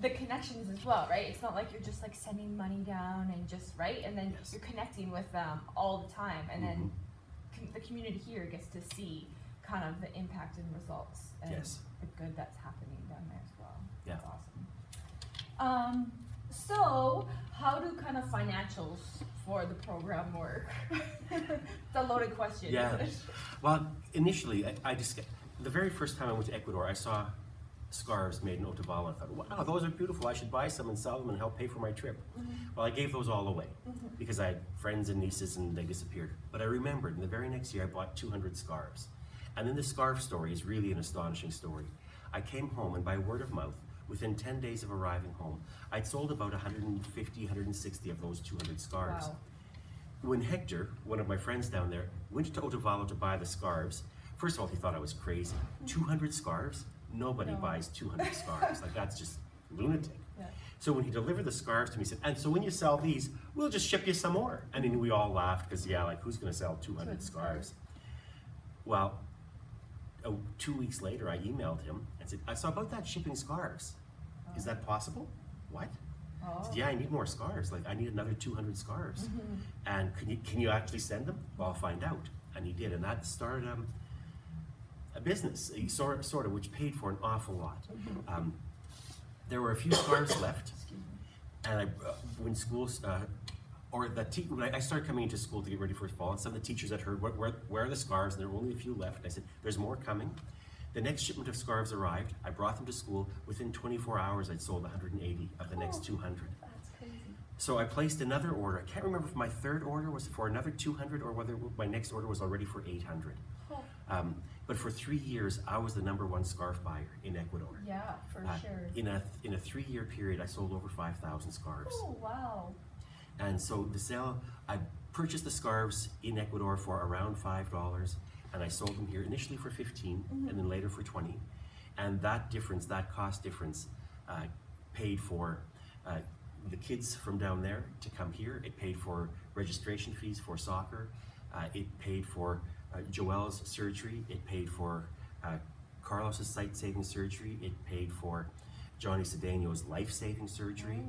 the connections as well, right? It's not like you're just like sending money down and just, right? And then Yes. you're connecting with them all the time, and then Mhm. the community here gets to see kind of the impact and results and Yes. the good that's happening down there as well. Yeah. That's awesome. So how do kind of financials for the program work? It's a loaded question, Yeah. isn't it? Well, initially, I just, the very first time I went to Ecuador, I saw scarves made in Otavalo. I thought, wow, those are beautiful. I should buy some and sell them and help pay for my trip. Well, I gave those all away because I had friends and nieces and they disappeared. But I remembered, in the very next year, I bought 200 scarves. And then the scarf story is really an astonishing story. I came home, and by word of mouth, within 10 days of arriving home, I'd sold about 150, 160 of those 200 scarves. Wow. When Hector, one of my friends down there, went to Otavalo to buy the scarves, first of all, he thought I was crazy. 200 scarves? Nobody No. buys 200 scarves. Like, that's just lunatic. Yeah. So when he delivered the scarves to me, he said, and so when you sell these, we'll just ship you some more. And then we all laughed, because yeah, like, who's gonna sell 200 scarves? Well, 2 weeks later, I emailed him and said, I saw about that shipping scarves. Is that possible? What? I Oh. said, yeah, I need more scarves. Like, I need another 200 scarves. And can you actually send them? Well, I'll find out. And he did, and that started a business, sort of, which paid for an awful lot. There were a few scarves left, and when schools, when I started coming into school to get ready for fall, and some of the teachers had heard, where are the scarves? And there were only a few left. And I said, there's more coming. The next shipment of scarves arrived. I brought them to school. Within 24 hours, I'd sold 180 of the next 200. That's crazy. So I placed another order. I can't remember if my third order was for another 200 or whether my next order was already for 800. Oh. But for 3 years, I was the #1 scarf buyer in Ecuador. Yeah, for sure. In a 3-year period, I sold over 5,000 scarves. Oh, wow. And so the sale, I purchased the scarves in Ecuador for around $5, and I sold them here initially for 15, and then later for 20. And that difference, that cost difference, paid for the kids from down there to come here. It paid for registration fees for soccer. It paid for Joel's surgery. It paid for Carlos's sight-saving surgery. It paid for Johnny Cedeno's life-saving surgery.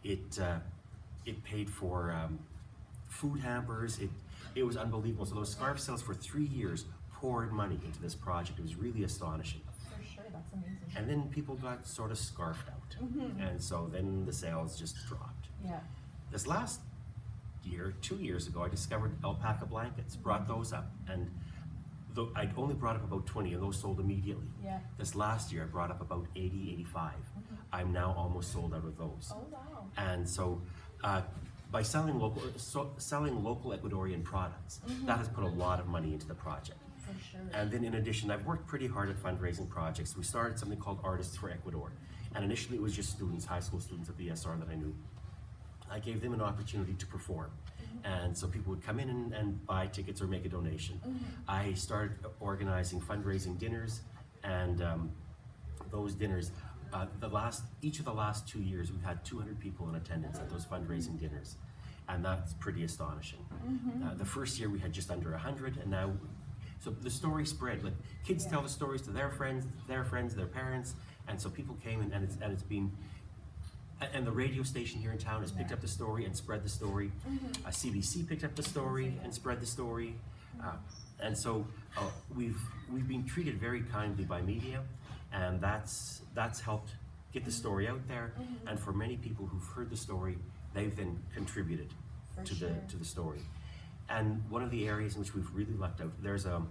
It paid for food hampers. It was unbelievable. So those scarf sales for 3 years poured money into this project. It was really astonishing. For sure, that's amazing. And then people got sort of scarfed out. And so then the sales just dropped. Yeah. This last year, 2 years ago, I discovered alpaca blankets, brought those up. And I'd only brought up about 20, and those sold immediately. Yeah. This last year, I brought up about 80, 85. I'm now almost sold out of those. Oh, wow. And so by selling local Ecuadorian products, that has put a lot of money into the project. For sure. And then in addition, I've worked pretty hard at fundraising projects. We started something called Artists for Ecuador. And initially it was just students, high school students at the ESR that I knew. I gave them an opportunity to perform. And so people would come in and buy tickets or make a donation. I started organizing fundraising dinners, and those dinners, each of the last 2 years, we've had 200 people in attendance at those fundraising dinners. And that's pretty astonishing. The first year we had just under 100, and now, so the story spread. Like, kids tell the stories to their friends, their parents, and so people came and it's been, and the radio station here in town has picked up the story and spread the story. CBC picked up the story and spread the story. And so we've been treated very kindly by media, and that's helped get the story out there. And for many people who've heard the story, they've then contributed to the story. And one of the areas in which we've really lucked out, there's a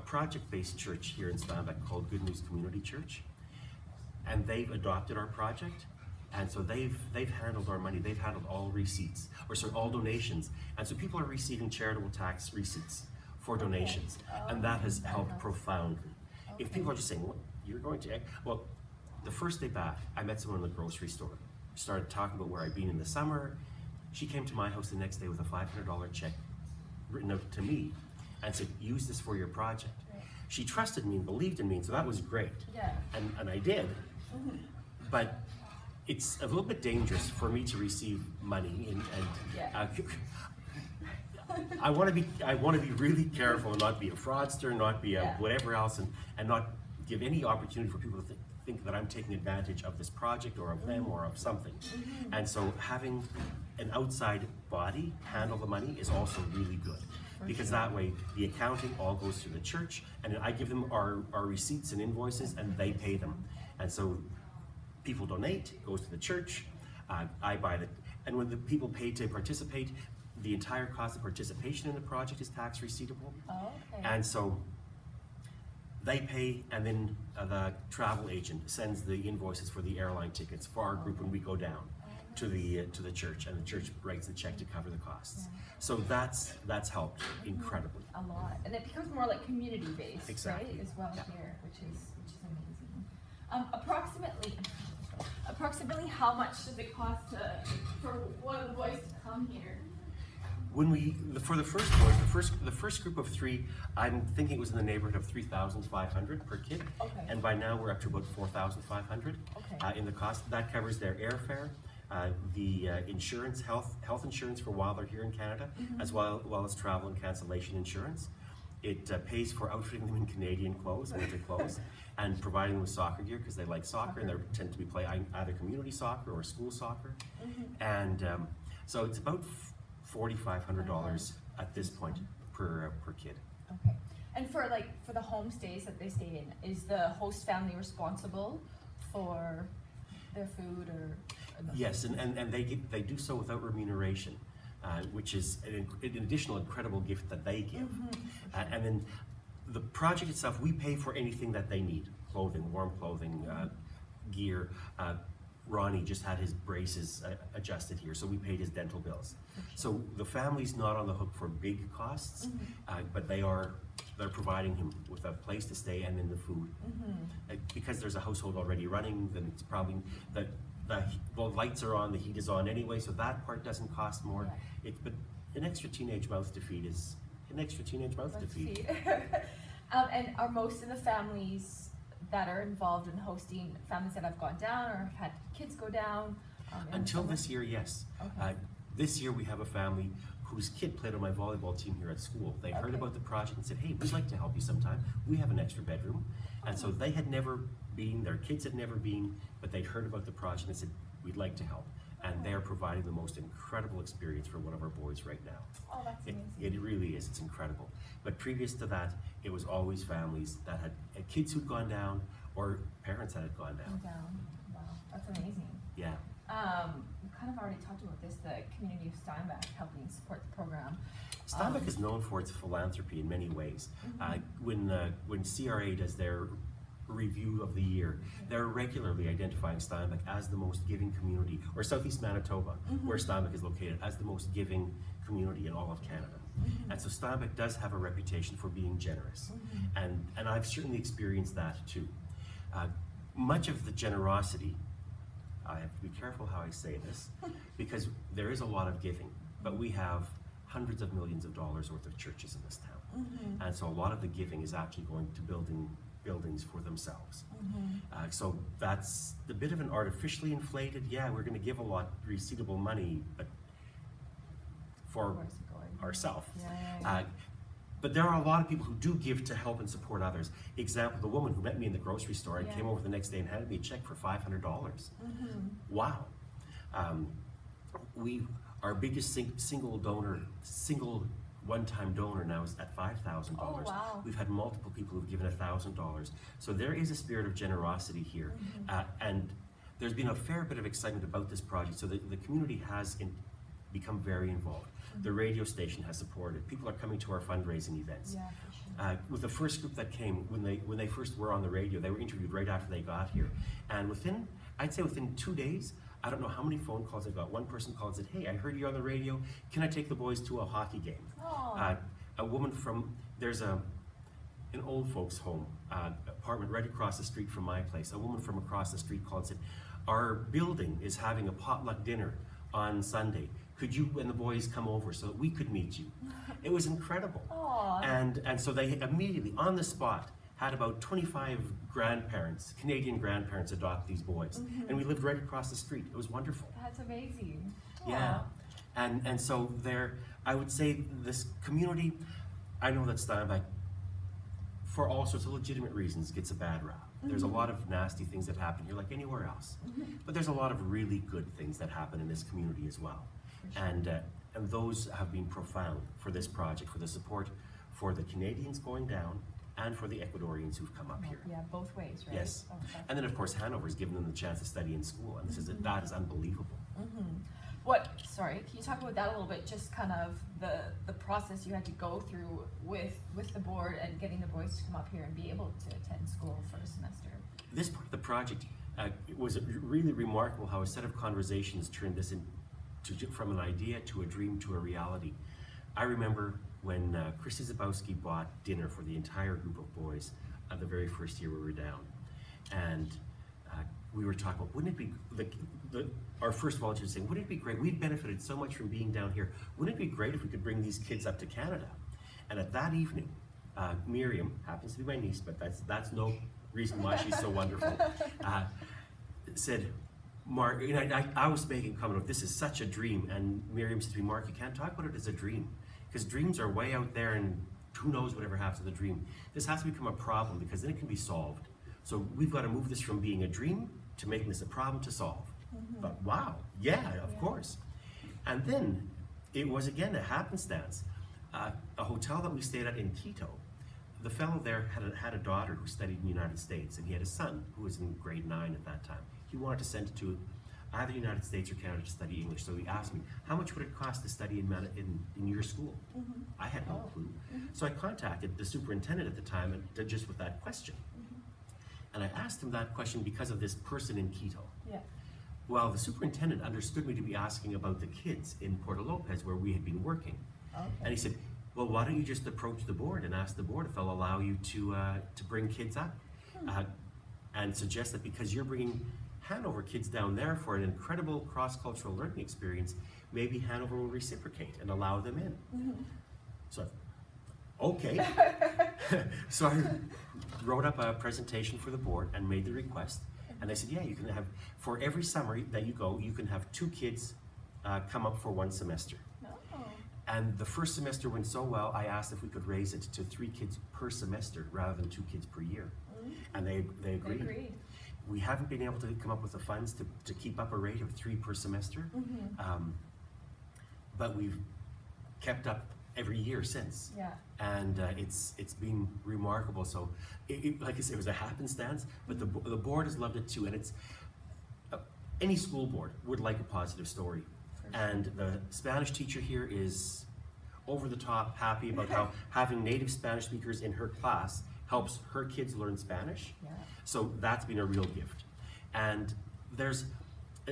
project-based church here in Steinbach called Good News Community Church, and they've adopted our project, and so they've handled our money. They've handled all receipts, all donations, and so people are receiving charitable tax receipts for donations, and that has helped profoundly. If people are just saying, "What, you're going to?" Well, the first day back, I met someone in the grocery store. Started talking about where I'd been in the summer. She came to my house the next day with a $500 check written out to me and said, "Use this for your project." She trusted me and believed in me, and so that was great. Yeah. And I did. But it's a little bit dangerous for me to receive money, I want to be really careful and not be a fraudster, not be a whatever else, and not give any opportunity for people to think that I'm taking advantage of this project or of them or of something. And so having an outside body handle the money is also really good. Because that way, the accounting all goes through the church, and I give them our receipts and invoices, and they pay them. And so people donate, it goes to the church, I buy and when the people pay to participate, the entire cost of participation in the project is tax receivable. Oh, okay. And so they pay, and then the travel agent sends the invoices for the airline tickets for our group when we go down to the church, and the church writes the check to cover the costs. So that's helped incredibly. A lot, and it becomes more like community based, Exactly. right? As well here, which is amazing. Approximately how much does it cost for one of the boys to come here? When for the first boys, the first group of 3, I'm thinking it was in the neighborhood of 3,500 per kid. Okay. And by now we're up to about 4,500 Okay. in the cost. That covers their airfare, the insurance, health insurance for while they're here in Canada, as well as travel and cancellation insurance. It pays for outfitting them in Canadian clothes, winter clothes, and providing them with soccer gear because they like soccer and they tend to be playing either community soccer or school soccer. And so it's about $4,500 at this point per kid. Okay. And for the homestays that they stay in, is the host family responsible for their food or? Yes, and they do so without remuneration, which is an additional incredible gift that they give. And then the project itself, we pay for anything that they need: clothing, warm clothing, gear. Ronnie just had his braces adjusted here, so we paid his dental bills. So the family's not on the hook for big costs, but they're providing him with a place to stay and then the food. Because there's a household already running, then it's probably the lights are on, the heat is on anyway, so that part doesn't cost more. But an extra teenage mouth to feed is an extra teenage mouth to feed. And are most of the families that are involved in hosting families that have gone down or have had kids go down? Until this year, yes. Okay. This year we have a family whose kid played on my volleyball team here at school. They heard about the project and said, hey, we'd like to help you sometime. We have an extra bedroom. And so they had never been, their kids had never been, but they'd heard about the project and said, we'd like to help. And they're providing the most incredible experience for one of our boys right now. Oh, that's amazing. It really is, it's incredible. But previous to that, it was always families that had kids who'd gone down or parents that had gone down. Wow, that's amazing. Yeah. We kind of already talked about this, the community of Steinbach helping support the program. Steinbach is known for its philanthropy in many ways. When CRA does their review of the year, they're regularly identifying Steinbach as the most giving community, or Southeast Manitoba, where Steinbach is located, as the most giving community in all of Canada. And so Steinbach does have a reputation for being generous, and I've certainly experienced that too. Much of the generosity, I have to be careful how I say this, because there is a lot of giving, but we have hundreds of millions of dollars worth of churches in this town. And so a lot of the giving is actually going to buildings for themselves. So that's a bit of an artificially inflated, yeah, we're gonna give a lot receivable money, but for ourselves. But there are a lot of people who do give to help and support others. Example, the woman who met me in the grocery store and came over the next day and handed me a check for $500. Wow. Our biggest single one-time donor now is at $5,000. Oh, wow. We've had multiple people who've given $1,000. So there is a spirit of generosity here. And there's been a fair bit of excitement about this project, so the community has become very involved. The radio station has supported. People are coming to our fundraising events. Yeah, for sure. With the first group that came, when they first were on the radio, they were interviewed right after they got here. And I'd say within 2 days, I don't know how many phone calls I got. One person called and said, hey, I heard you on the radio. Can I take the boys to a hockey game? A woman there's an old folks home, apartment right across the street from my place. A woman from across the street called and said, our building is having a potluck dinner on Sunday. Could you and the boys come over so that we could meet you? It was incredible. And so they immediately, on the spot, had about 25 grandparents, Canadian grandparents, adopt these boys. And we lived right across the street. It was wonderful. That's amazing. Yeah. And so I would say this community, I know that Steinbach, for all sorts of legitimate reasons, gets a bad rap. There's a lot of nasty things that happen here, like anywhere else. But there's a lot of really good things that happen in this community as well. And those have been profound for this project, for the support for the Canadians going down and for the Ecuadorians who've come up here. Yeah, both ways, right? Yes. Okay. And then of course Hanover's given them the chance to study in school, and that is unbelievable. Sorry, can you talk about that a little bit? Just kind of the process you had to go through with the board and getting the boys to come up here and be able to attend school for a semester. This part of the project, it was really remarkable how a set of conversations turned this from an idea to a dream to a reality. I remember when Christy Zabowski bought dinner for the entire group of boys the very first year we were down. And we were talking about, wouldn't it be, our first volunteer was saying, wouldn't it be great, we've benefited so much from being down here, wouldn't it be great if we could bring these kids up to Canada? And at that evening, Miriam, happens to be my niece, but that's no reason why she's so wonderful, said, Mark, you know, I was making a comment of, this is such a dream, and Miriam said to me, Mark, you can't talk about it as a dream, because dreams are way out there and who knows whatever happens to the dream. This has to become a problem, because then it can be solved. So we've got to move this from being a dream to making this a problem to solve. But wow, yeah, of course. And then it was again a happenstance. A hotel that we stayed at in Quito, the fellow there had a daughter who studied in the United States, and he had a son who was in grade 9 at that time. He wanted to send it to either the United States or Canada to study English. So he asked me, how much would it cost to study in your school? I had no clue. So I contacted the superintendent at the time just with that question. And I asked him that question because of this person in Quito. Yeah. Well, the superintendent understood me to be asking about the kids in Puerto Lopez where we had been working. Okay. And he said, well, why don't you just approach the board and ask the board if they'll allow you to bring kids up? And suggest that because you're bringing Hanover kids down there for an incredible cross-cultural learning experience, maybe Hanover will reciprocate and allow them in. So, okay. So I wrote up a presentation for the board and made the request. And they said, yeah, you can have, for every summer that you go, you can have 2 kids come up for 1 semester. Oh. And the first semester went so well, I asked if we could raise it to 3 kids per semester rather than 2 kids per year. And they agreed. They agreed. We haven't been able to come up with the funds to keep up a rate of 3 per semester, but we've kept up every year since. Yeah. And it's been remarkable. So, like I said, it was a happenstance, but the board has loved it too. And it's any school board would like a positive story. And the Spanish teacher here is over the top happy about how having native Spanish speakers in her class helps her kids learn Spanish. Yeah. So that's been a real gift. And there's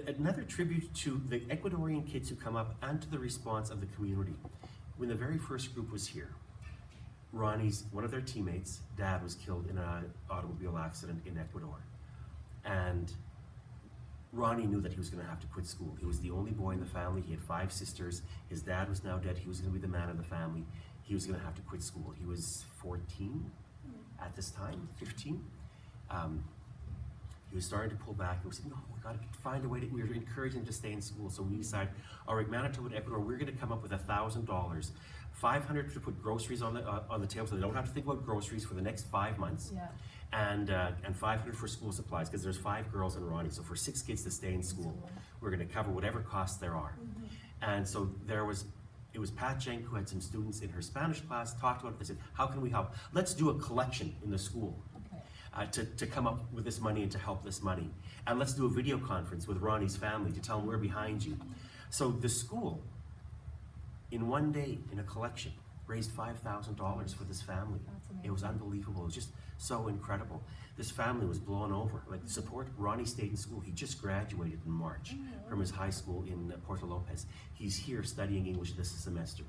another tribute to the Ecuadorian kids who come up and to the response of the community. When the very first group was here, one of their teammates' dad was killed in an automobile accident in Ecuador. And Ronnie knew that he was going to have to quit school. He was the only boy in the family. He had 5 sisters. His dad was now dead. He was going to be the man of the family. He was going to have to quit school. He was 14 at this time, 15. He was starting to pull back. And we said, no, we got to find a way we were encouraging him to stay in school. So we decided, all right, Manitoba and Ecuador, we're going to come up with $1,000, $500 to put groceries on the table so they don't have to think about groceries for the next 5 months. Yeah. And $500 for school supplies, because there's 5 girls and Ronnie. So for 6 kids to stay in school, we're going to cover whatever costs there are. And so it was Pat Jenk who had some students in her Spanish class, talked about it. They said, how can we help? Let's do a collection in the school to come up with this money and to help this money. And let's do a video conference with Ronnie's family to tell them we're behind you. So the school, in one day, in a collection, raised $5,000 for this family. That's amazing. It was unbelievable. It was just so incredible. This family was blown over. Like, support, Ronnie stayed in school. He just graduated in March from his high school in Puerto Lopez. He's here studying English this semester.